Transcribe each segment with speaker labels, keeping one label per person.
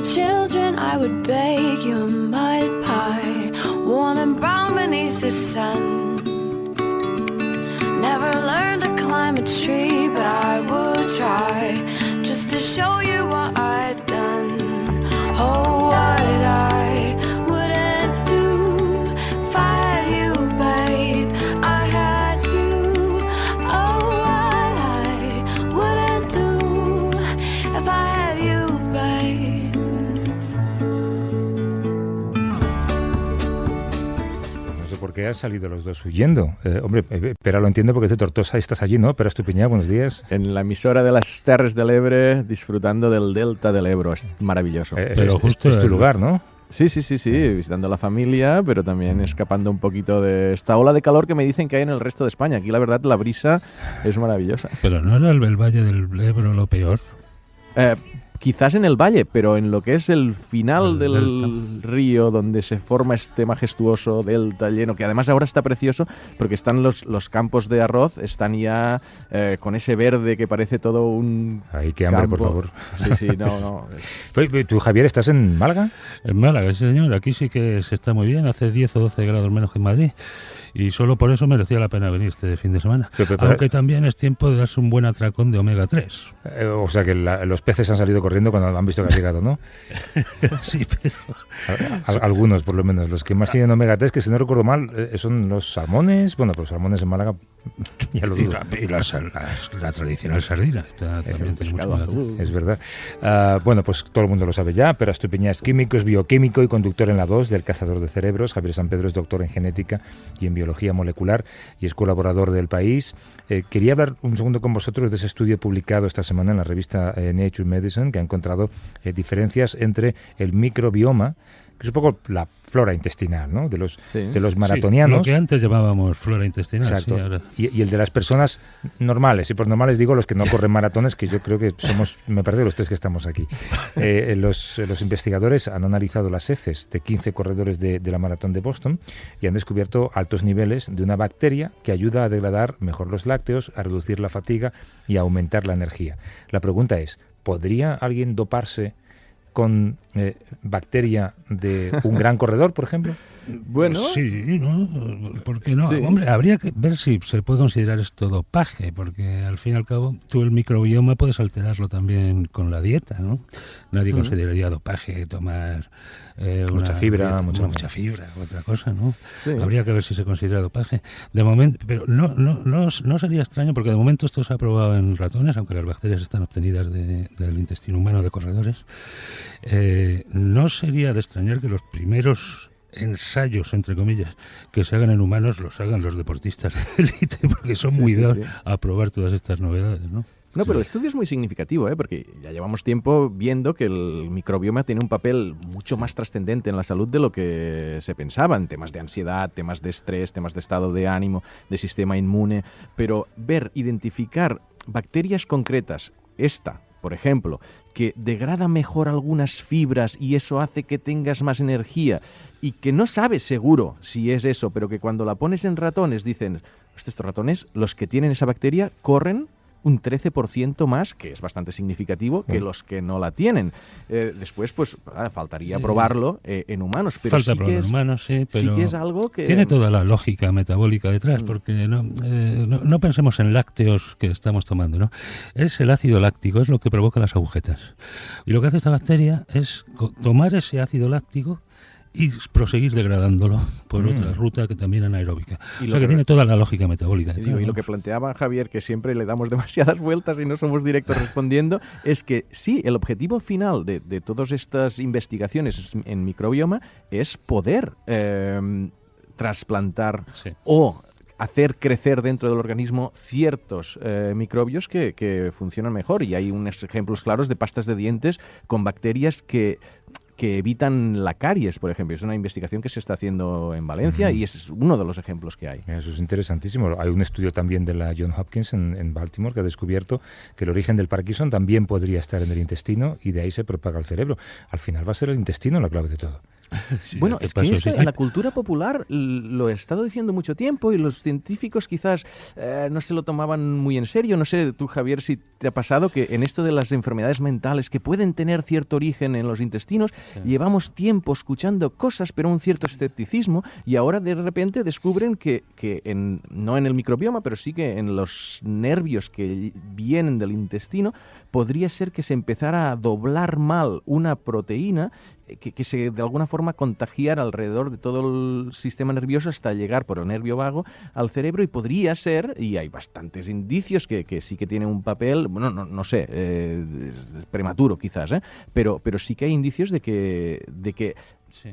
Speaker 1: children, I would bake you a mud pie, warm and brown beneath the sun. Never learned to climb a tree, but I would try, just to show you what I'd done. Oh, what I wouldn't do if I had you, babe. I had you. Oh, what I wouldn't do if I had you, babe.
Speaker 2: No sé por qué han salido los dos huyendo. Hombre, pero lo entiendo porque es de Tortosa y estás allí, ¿no? Pero Estupiñán, buenos días.
Speaker 3: En la emisora de las Terres del Ebre, disfrutando del delta del Ebro. Es maravilloso.
Speaker 2: Pero justo es tu lugar, ¿no?
Speaker 3: Sí, visitando a la familia, pero también escapando un poquito de esta ola de calor que me dicen que hay en el resto de España. Aquí la verdad la brisa es maravillosa.
Speaker 4: Pero ¿no era el Valle del Ebro lo peor?
Speaker 3: Quizás en el valle, pero en lo que es el final del río, donde se forma este majestuoso delta lleno, que además ahora está precioso, porque están los campos de arroz, están ya con ese verde que parece todo un
Speaker 2: Ay, qué hambre,
Speaker 3: campo.
Speaker 2: por favor.
Speaker 3: Sí, no.
Speaker 2: ¿Tú, Javier, estás en Málaga?
Speaker 4: En Málaga, sí señor, aquí sí que se está muy bien, hace 10 o 12 grados menos que en Madrid. Y solo por eso merecía la pena venir este fin de semana. Aunque también es tiempo de darse un buen atracón de omega 3.
Speaker 2: O sea que los peces han salido corriendo cuando han visto que has llegado, ¿no?
Speaker 4: Sí, pero...
Speaker 2: Algunos, por lo menos. Los que más tienen omega 3, que si no recuerdo mal, son los salmones. Bueno, pues los salmones en Málaga, ya lo dudo.
Speaker 4: Y la tradicional sardina. También
Speaker 3: pescado azul.
Speaker 2: Es verdad. Bueno, pues todo el mundo lo sabe ya, pero Estupiñán es químico, es bioquímico y conductor en la 2 del Cazador de Cerebros. Javier San Pedro es doctor en genética y en biología molecular y es colaborador del País. Quería hablar un segundo con vosotros de ese estudio publicado esta semana en la revista Nature Medicine, que ha encontrado diferencias entre el microbioma, que es un poco la flora intestinal, ¿no? de los maratonianos.
Speaker 4: Sí, lo que antes llamábamos flora intestinal.
Speaker 2: Exacto.
Speaker 4: Sí, ahora.
Speaker 2: Y el de las personas normales. Y por normales digo los que no corren maratones, que yo creo que somos, me parece, los tres que estamos aquí. Los investigadores han analizado las heces de 15 corredores de la maratón de Boston y han descubierto altos niveles de una bacteria que ayuda a degradar mejor los lácteos, a reducir la fatiga y a aumentar la energía. La pregunta es, ¿podría alguien doparse con bacteria de un gran corredor, por ejemplo?
Speaker 3: Bueno,
Speaker 4: sí, ¿no? ¿Por qué no?
Speaker 3: Sí.
Speaker 4: Hombre, habría que ver si se puede considerar esto dopaje, porque al fin y al cabo tú el microbioma puedes alterarlo también con la dieta, ¿no? Nadie consideraría dopaje tomar
Speaker 2: mucha fibra,
Speaker 4: mucha fibra, otra cosa, ¿no?
Speaker 3: Sí.
Speaker 4: Habría que ver si se considera dopaje. De momento, pero no sería extraño, porque de momento esto se ha probado en ratones, aunque las bacterias están obtenidas del intestino humano de corredores. No sería de extrañar que los primeros ensayos, entre comillas, que se hagan en humanos los hagan los deportistas de élite, porque son muy dados a probar todas estas novedades, ¿no?
Speaker 3: No, pero el estudio es muy significativo, porque ya llevamos tiempo viendo que el microbioma tiene un papel mucho más trascendente en la salud de lo que se pensaba, en temas de ansiedad, temas de estrés, temas de estado de ánimo, de sistema inmune, pero identificar bacterias concretas, por ejemplo, que degrada mejor algunas fibras y eso hace que tengas más energía y que no sabes seguro si es eso, pero que cuando la pones en ratones dicen, estos ratones, los que tienen esa bacteria corren un 13% más, que es bastante significativo, que los que no la tienen. Después, pues, faltaría probarlo en humanos. Pero
Speaker 4: falta
Speaker 3: sí
Speaker 4: probar
Speaker 3: que
Speaker 4: en humanos, sí, pero
Speaker 3: sí que es algo que...
Speaker 4: tiene toda la lógica metabólica detrás, porque no pensemos en lácteos que estamos tomando, ¿no? Es el ácido láctico, es lo que provoca las agujetas. Y lo que hace esta bacteria es tomar ese ácido láctico y proseguir degradándolo por otra ruta que también anaeróbica. O sea que tiene toda la lógica metabólica.
Speaker 3: Y lo que planteaba Javier, que siempre le damos demasiadas vueltas y no somos directos respondiendo, es que sí, el objetivo final de todas estas investigaciones en microbioma es poder trasplantar o hacer crecer dentro del organismo ciertos microbios que funcionan mejor. Y hay unos ejemplos claros de pastas de dientes con bacterias que evitan la caries, por ejemplo. Es una investigación que se está haciendo en Valencia y ese es uno de los ejemplos que hay.
Speaker 2: Eso es interesantísimo. Hay un estudio también de la Johns Hopkins en Baltimore que ha descubierto que el origen del Parkinson también podría estar en el intestino y de ahí se propaga al cerebro. Al final va a ser el intestino la clave de todo.
Speaker 3: Sí, bueno, es que esto en la cultura popular lo he estado diciendo mucho tiempo y los científicos quizás no se lo tomaban muy en serio. No sé, tú, Javier, si te ha pasado que en esto de las enfermedades mentales que pueden tener cierto origen en los intestinos, llevamos tiempo escuchando cosas, pero un cierto escepticismo, y ahora de repente descubren que no en el microbioma, pero sí que en los nervios que vienen del intestino, podría ser que se empezara a doblar mal una proteína que se de alguna forma contagiara alrededor de todo el sistema nervioso hasta llegar por el nervio vago al cerebro, y podría ser, y hay bastantes indicios que sí que tiene un papel, bueno, no sé, es prematuro quizás, pero sí que hay indicios de que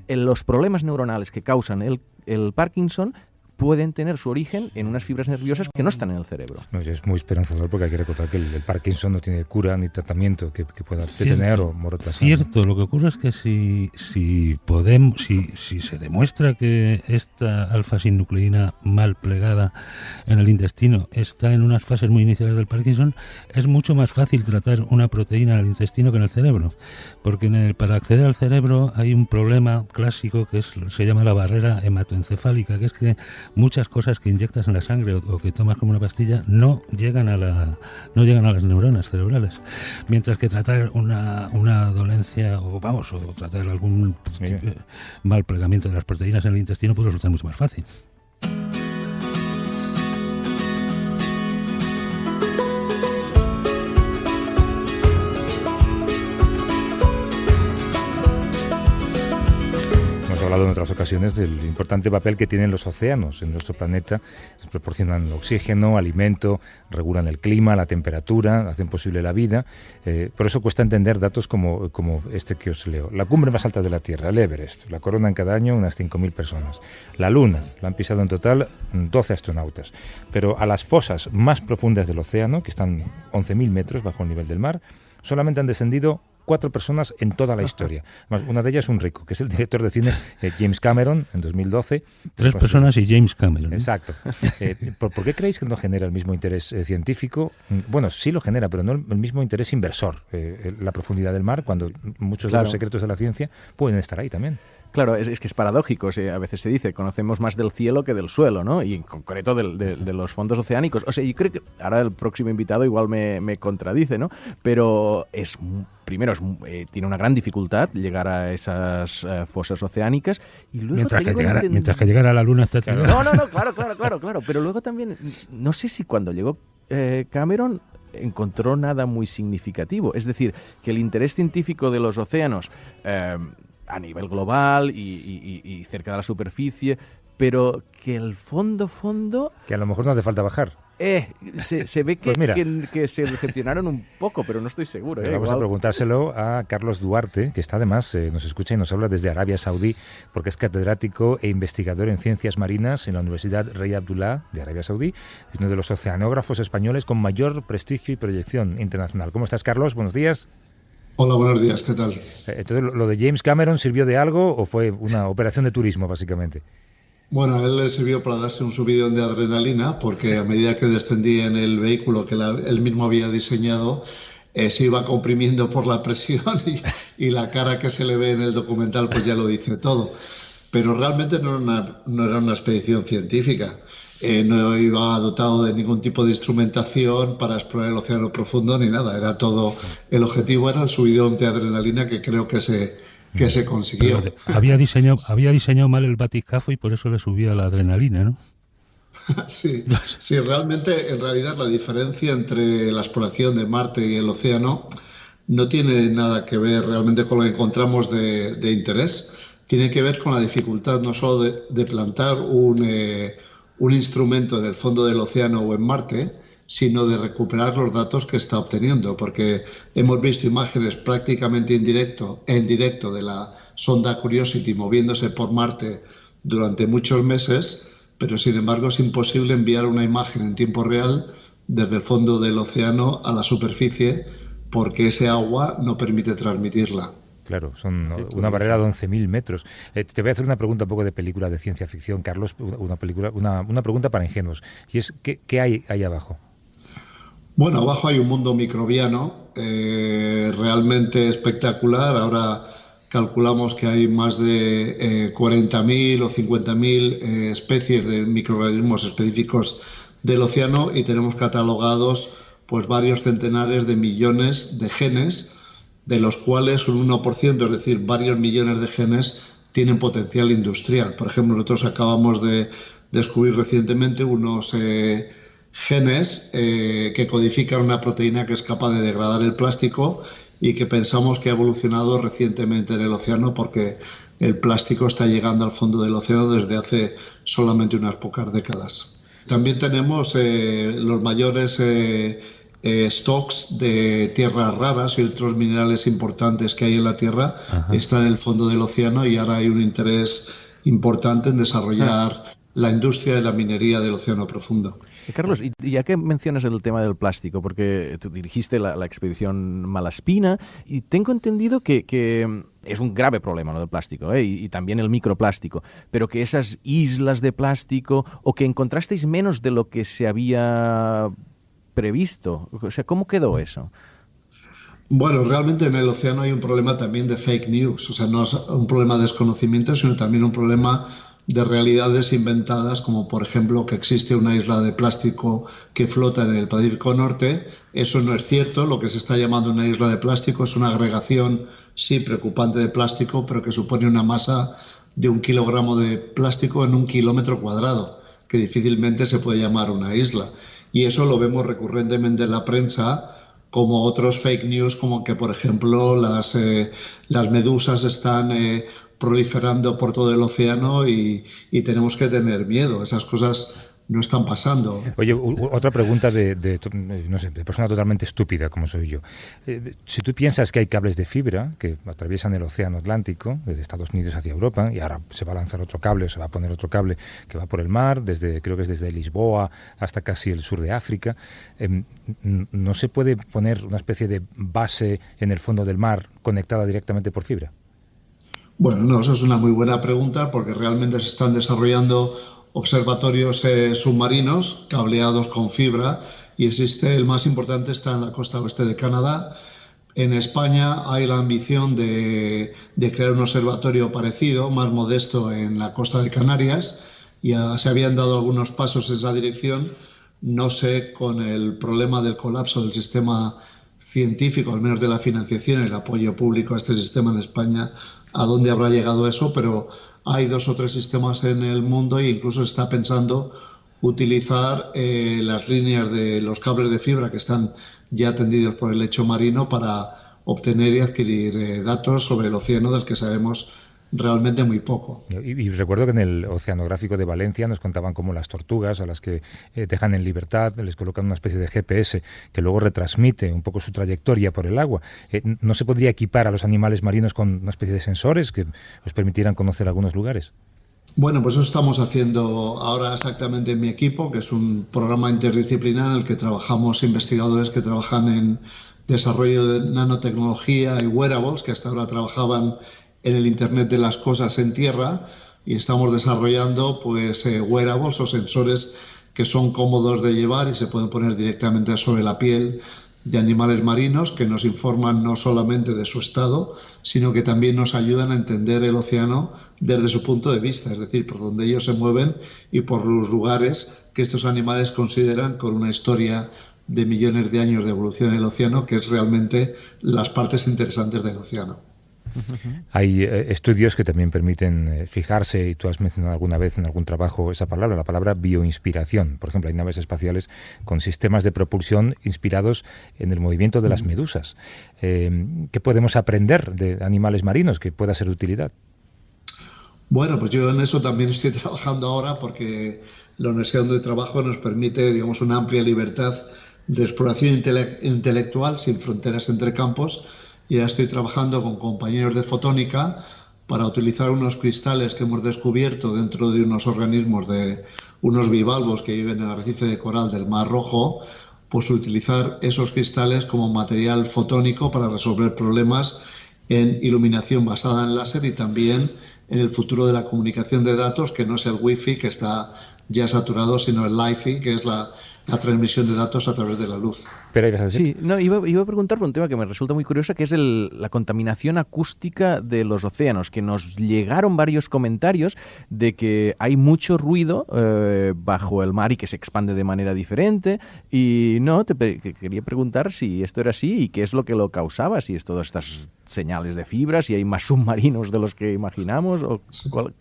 Speaker 3: en los problemas neuronales que causan el Parkinson pueden tener su origen en unas fibras nerviosas que no están en el cerebro.
Speaker 2: No, es muy esperanzador, porque hay que recordar que el Parkinson no tiene cura ni tratamiento que pueda detener o retrasar.
Speaker 4: Cierto, lo que ocurre es que si se demuestra que esta alfa-sinucleína mal plegada en el intestino está en unas fases muy iniciales del Parkinson, es mucho más fácil tratar una proteína en el intestino que en el cerebro, porque para acceder al cerebro hay un problema clásico que se llama la barrera hematoencefálica, que es que muchas cosas que inyectas en la sangre o que tomas como una pastilla no llegan a las neuronas cerebrales, mientras que tratar una dolencia o tratar algún mal plegamiento de las proteínas en el intestino puede resultar mucho más fácil.
Speaker 2: Hablado en otras ocasiones del importante papel que tienen los océanos en nuestro planeta. Nos proporcionan oxígeno, alimento, regulan el clima, la temperatura, hacen posible la vida. Por eso cuesta entender datos como este que os leo. La cumbre más alta de la Tierra, el Everest, la coronan cada año unas 5.000 personas. La Luna la han pisado en total 12 astronautas. Pero a las fosas más profundas del océano, que están 11.000 metros bajo el nivel del mar, solamente han descendido 4 personas en toda la historia. Una de ellas un rico, que es el director de cine James Cameron, en 2012.
Speaker 4: 3 personas y James Cameron.
Speaker 2: Exacto. ¿Por qué creéis que no genera el mismo interés científico? Bueno, sí lo genera, pero no el mismo interés inversor. La profundidad del mar, cuando muchos de los secretos de la ciencia pueden estar ahí también.
Speaker 3: Claro, es que es paradójico. A veces se dice, conocemos más del cielo que del suelo, ¿no? Y en concreto de los fondos oceánicos. O sea, yo creo que ahora el próximo invitado igual me contradice, ¿no? Pero primero tiene una gran dificultad llegar a esas fosas oceánicas, y luego
Speaker 4: mientras que llegara a la Luna está
Speaker 3: claro. Claro. Pero luego también, no sé si cuando llegó Cameron encontró nada muy significativo. Es decir, que el interés científico de los océanos a nivel global y cerca de la superficie, pero que el fondo...
Speaker 2: Que a lo mejor no hace falta bajar.
Speaker 3: Se ve que, pues que se decepcionaron un poco, pero no estoy seguro.
Speaker 2: Vamos a preguntárselo a Carlos Duarte, que está además, nos escucha y nos habla desde Arabia Saudí, porque es catedrático e investigador en ciencias marinas en la Universidad Rey Abdullah de Arabia Saudí, es uno de los oceanógrafos españoles con mayor prestigio y proyección internacional. ¿Cómo estás, Carlos? Buenos días.
Speaker 5: Hola, buenos días, ¿qué tal?
Speaker 2: Entonces, ¿lo de James Cameron sirvió de algo o fue una operación de turismo, básicamente?
Speaker 5: Bueno, a él le sirvió para darse un subidón de adrenalina, porque a medida que descendía en el vehículo que él mismo había diseñado, se iba comprimiendo por la presión y la cara que se le ve en el documental pues ya lo dice todo. Pero realmente no era una expedición científica. No iba dotado de ningún tipo de instrumentación para explorar el océano profundo ni nada. Era todo. El objetivo era el subidón de adrenalina, que creo que se consiguió.
Speaker 4: Había diseñado mal el batiscafo y por eso le subía la adrenalina, ¿no?
Speaker 5: Sí, realmente, en realidad, la diferencia entre la exploración de Marte y el océano no tiene nada que ver realmente con lo que encontramos de interés. Tiene que ver con la dificultad no solo de plantar un instrumento en el fondo del océano o en Marte, sino de recuperar los datos que está obteniendo, porque hemos visto imágenes prácticamente en directo de la sonda Curiosity moviéndose por Marte durante muchos meses, pero sin embargo es imposible enviar una imagen en tiempo real desde el fondo del océano a la superficie, porque ese agua no permite transmitirla.
Speaker 2: Claro, son una barrera de 11.000 metros. Te voy a hacer una pregunta un poco de película de ciencia ficción, Carlos, una pregunta para ingenuos. Y es, ¿qué hay ahí abajo?
Speaker 5: Bueno, abajo hay un mundo microbiano realmente espectacular. Ahora calculamos que hay más de 40.000 o 50.000 especies de microorganismos específicos del océano, y tenemos catalogados pues varios centenares de millones de genes, de los cuales un 1%, es decir, varios millones de genes, tienen potencial industrial. Por ejemplo, nosotros acabamos de descubrir recientemente unos genes que codifican una proteína que es capaz de degradar el plástico y que pensamos que ha evolucionado recientemente en el océano porque el plástico está llegando al fondo del océano desde hace solamente unas pocas décadas. También tenemos los mayores stocks de tierras raras y otros minerales importantes que hay en la Tierra. Ajá. Están en el fondo del océano y ahora hay un interés importante en desarrollar la industria de la minería del océano profundo.
Speaker 3: Carlos, y ya que mencionas el tema del plástico, porque tú dirigiste la expedición Malaspina, y tengo entendido que es un grave problema lo del plástico, y también el microplástico, pero que esas islas de plástico, o que encontrasteis menos de lo que se había previsto, o sea, ¿cómo quedó eso?
Speaker 5: Bueno, realmente en el océano hay un problema también de fake news, o sea, no es un problema de desconocimiento, sino también un problema de realidades inventadas, como por ejemplo que existe una isla de plástico que flota en el Pacífico Norte. Eso no es cierto. Lo que se está llamando una isla de plástico es una agregación, sí, preocupante de plástico, pero que supone una masa de 1 kilogramo de plástico en 1 kilómetro cuadrado, que difícilmente se puede llamar una isla. Y eso lo vemos recurrentemente en la prensa, como otros fake news, como que, por ejemplo, las medusas están proliferando por todo el océano y tenemos que tener miedo. Esas cosas no están pasando.
Speaker 2: Oye, otra pregunta no sé, de persona totalmente estúpida como soy yo. Si tú piensas que hay cables de fibra que atraviesan el océano Atlántico desde Estados Unidos hacia Europa, y ahora se va a lanzar otro cable, o se va a poner otro cable que va por el mar, creo que es desde Lisboa hasta casi el sur de África, ¿no se puede poner una especie de base en el fondo del mar conectada directamente por fibra?
Speaker 5: Bueno, no, eso es una muy buena pregunta, porque realmente se están desarrollando observatorios submarinos cableados con fibra, y el más importante está en la costa oeste de Canadá. En España hay la ambición de crear un observatorio parecido, más modesto, en la costa de Canarias. Ya se habían dado algunos pasos en esa dirección. No sé, con el problema del colapso del sistema científico, al menos de la financiación y el apoyo público a este sistema en España, a dónde habrá llegado eso, pero hay 2 o 3 sistemas en el mundo e incluso se está pensando utilizar las líneas de los cables de fibra que están ya tendidos por el lecho marino para obtener y adquirir datos sobre el océano, del que sabemos realmente muy poco.
Speaker 2: Y recuerdo que en el Oceanográfico de Valencia nos contaban cómo las tortugas, a las que dejan en libertad, les colocan una especie de GPS que luego retransmite un poco su trayectoria por el agua. ¿No se podría equipar a los animales marinos con una especie de sensores que os permitieran conocer algunos lugares?
Speaker 5: Bueno, pues eso estamos haciendo ahora exactamente en mi equipo, que es un programa interdisciplinar en el que trabajamos investigadores que trabajan en desarrollo de nanotecnología y wearables, que hasta ahora trabajaban en el Internet de las cosas en tierra, y estamos desarrollando pues wearables o sensores que son cómodos de llevar y se pueden poner directamente sobre la piel de animales marinos, que nos informan no solamente de su estado, sino que también nos ayudan a entender el océano desde su punto de vista, es decir, por donde ellos se mueven y por los lugares que estos animales consideran, con una historia de millones de años de evolución en el océano, que es realmente las partes interesantes del océano.
Speaker 2: Hay estudios que también permiten fijarse, y tú has mencionado alguna vez en algún trabajo esa palabra, la palabra bioinspiración. Por ejemplo, hay naves espaciales con sistemas de propulsión inspirados en el movimiento de las medusas. ¿Qué podemos aprender de animales marinos que pueda ser de utilidad?
Speaker 5: Bueno, pues yo en eso también estoy trabajando ahora, porque la universidad donde trabajo nos permite, digamos, una amplia libertad de exploración intelectual sin fronteras entre campos. Y ya estoy trabajando con compañeros de fotónica para utilizar unos cristales que hemos descubierto dentro de unos organismos, de unos bivalvos que viven en el arrecife de coral del Mar Rojo, pues utilizar esos cristales como material fotónico para resolver problemas en iluminación basada en láser, y también en el futuro de la comunicación de datos, que no es el wifi, que está ya saturado, sino el LiFi, que es la transmisión de datos a través de la luz.
Speaker 2: Pero ibas a decir.
Speaker 3: Sí, no, iba a preguntar por un tema que me resulta muy curioso, que es la contaminación acústica de los océanos, que nos llegaron varios comentarios de que hay mucho ruido bajo el mar y que se expande de manera diferente. Y no, quería preguntar si esto era así y qué es lo que lo causaba, si es todas estas señales de fibra, si hay más submarinos de los que imaginamos o cuál.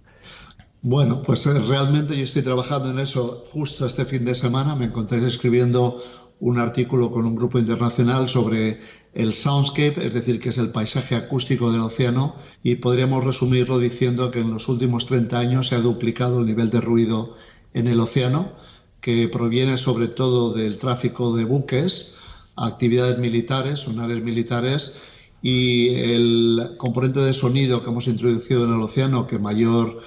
Speaker 5: Bueno, pues realmente yo estoy trabajando en eso justo este fin de semana. Me encontré escribiendo un artículo con un grupo internacional sobre el soundscape, es decir, que es el paisaje acústico del océano, y podríamos resumirlo diciendo que en los últimos 30 años se ha duplicado el nivel de ruido en el océano, que proviene sobre todo del tráfico de buques, actividades militares, sonares militares, y el componente de sonido que hemos introducido en el océano que mayor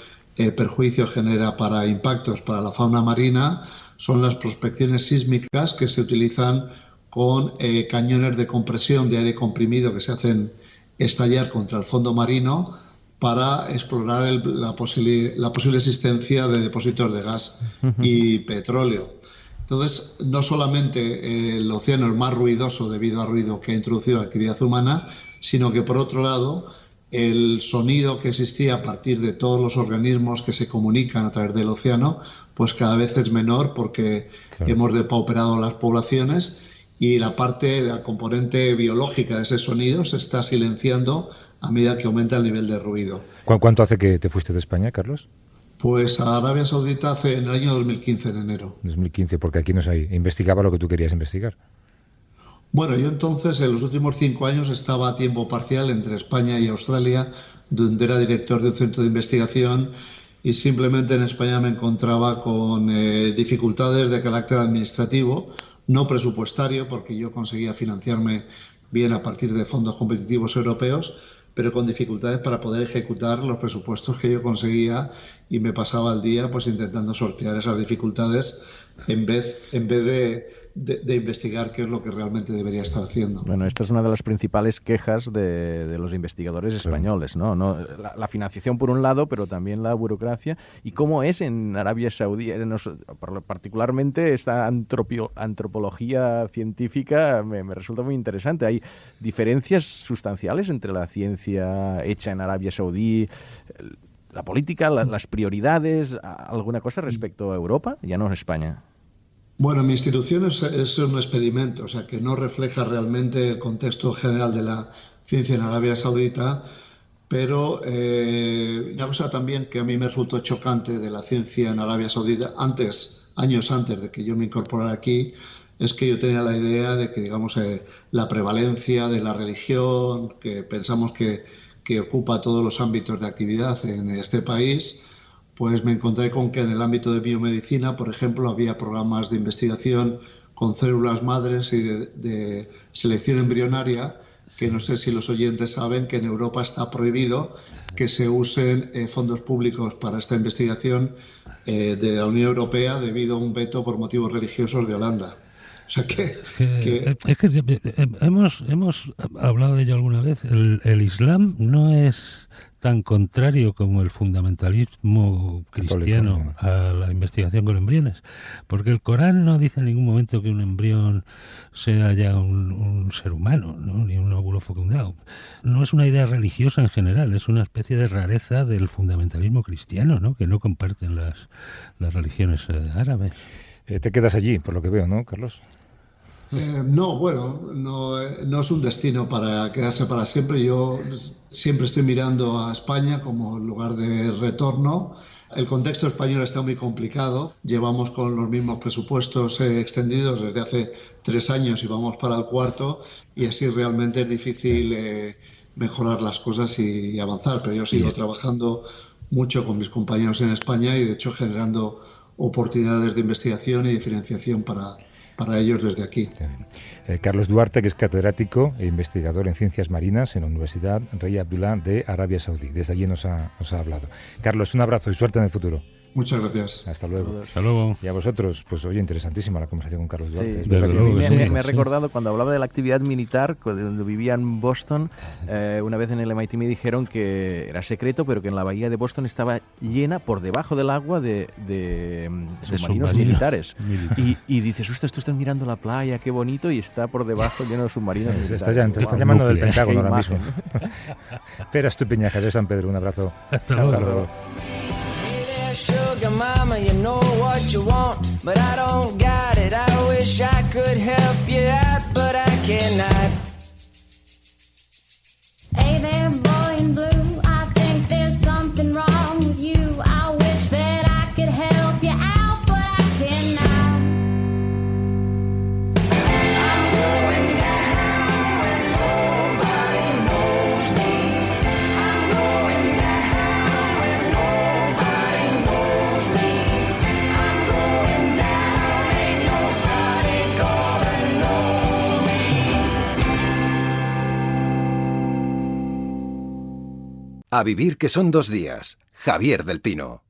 Speaker 5: perjuicio genera para impactos para la fauna marina son las prospecciones sísmicas que se utilizan con cañones de compresión de aire comprimido que se hacen estallar contra el fondo marino para explorar la posible existencia de depósitos de gas y petróleo. Entonces, no solamente el océano es más ruidoso debido al ruido que ha introducido la actividad humana, sino que por otro lado el sonido que existía a partir de todos los organismos que se comunican a través del océano, pues cada vez es menor porque hemos depauperado las poblaciones y la componente biológica de ese sonido se está silenciando a medida que aumenta el nivel de ruido.
Speaker 2: ¿Cuánto hace que te fuiste de España, Carlos?
Speaker 5: Pues a Arabia Saudita en el año 2015, en enero.
Speaker 2: 2015, porque aquí no sé, investigaba lo que tú querías investigar.
Speaker 5: Bueno, yo entonces en los últimos 5 años estaba a tiempo parcial entre España y Australia, donde era director de un centro de investigación y simplemente en España me encontraba con dificultades de carácter administrativo, no presupuestario, porque yo conseguía financiarme bien a partir de fondos competitivos europeos, pero con dificultades para poder ejecutar los presupuestos que yo conseguía y me pasaba el día pues intentando sortear esas dificultades en vez de investigar qué es lo que realmente debería estar haciendo.
Speaker 3: Bueno, esta es una de las principales quejas de los investigadores españoles, ¿no? La financiación por un lado, pero también la burocracia. ¿Y cómo es en Arabia Saudí? Particularmente esta antropología científica me resulta muy interesante. ¿Hay diferencias sustanciales entre la ciencia hecha en Arabia Saudí, la política, las prioridades, alguna cosa respecto a Europa, ya no en España?
Speaker 5: Bueno, mi institución es un experimento, o sea, que no refleja realmente el contexto general de la ciencia en Arabia Saudita, pero una cosa también que a mí me resultó chocante de la ciencia en Arabia Saudita, años antes de que yo me incorporara aquí, es que yo tenía la idea de que, digamos, la prevalencia de la religión, que pensamos que ocupa todos los ámbitos de actividad en este país, pues me encontré con que en el ámbito de biomedicina, por ejemplo, había programas de investigación con células madres y de selección embrionaria, que no sé si los oyentes saben que en Europa está prohibido que se usen fondos públicos para esta investigación de la Unión Europea debido a un veto por motivos religiosos de Holanda. O sea
Speaker 4: hemos hablado de ello alguna vez. El Islam no es tan contrario como el fundamentalismo cristiano a la investigación con embriones, porque el Corán no dice en ningún momento que un embrión sea ya un ser humano, ¿no? Ni un óvulo fecundado. No es una idea religiosa en general, es una especie de rareza del fundamentalismo cristiano, ¿no? Que no comparten las religiones árabes.
Speaker 2: Te quedas allí, por lo que veo, ¿no, Carlos?
Speaker 5: No, bueno, no es un destino para quedarse para siempre. Yo siempre estoy mirando a España como lugar de retorno. El contexto español está muy complicado. Llevamos con los mismos presupuestos extendidos desde hace 3 años y vamos para el 4º, y así realmente es difícil mejorar las cosas y avanzar. Pero yo sigo trabajando mucho con mis compañeros en España y de hecho generando oportunidades de investigación y diferenciación para ellos desde aquí.
Speaker 2: Carlos Duarte, que es catedrático e investigador en ciencias marinas en la Universidad Rey Abdullah de Arabia Saudí. Desde allí nos ha hablado. Carlos, un abrazo y suerte en el futuro.
Speaker 5: Muchas gracias.
Speaker 2: Hasta luego.
Speaker 4: Hasta luego.
Speaker 2: Y a vosotros, pues oye, interesantísima la conversación con Carlos Duarte.
Speaker 3: Sí,
Speaker 2: Es
Speaker 4: desde
Speaker 2: verdad que
Speaker 4: luego que
Speaker 3: me
Speaker 4: sí.
Speaker 3: ha recordado cuando hablaba de la actividad militar, donde vivía en Boston, una vez en el MIT me dijeron que era secreto, pero que en la bahía de Boston estaba llena por debajo del agua de submarinos
Speaker 4: submarinos
Speaker 3: militares.
Speaker 4: militares.
Speaker 3: Y dices, ostras, tú estás mirando la playa, qué bonito, y está por debajo lleno de submarinos
Speaker 2: te
Speaker 3: militares.
Speaker 2: está llamando del
Speaker 4: Nuclear.
Speaker 2: Pentágono
Speaker 3: Qué
Speaker 2: ahora mismo.
Speaker 3: imagen.
Speaker 2: Pera Estupiñaja de San Pedro, un abrazo.
Speaker 4: Hasta luego.
Speaker 1: Hey there, sugar mama, you know what you want, but I don't got it. I wish I could help you out, but I cannot.
Speaker 6: Hey there, boy in blue, I think there's something wrong with you. I wish that I could help you out, but I cannot.
Speaker 1: I'm going down when nobody knows me. I'm going down when nobody knows me. I'm going down, ain't nobody gonna know me.
Speaker 7: A vivir que son 2 días. Javier del Pino.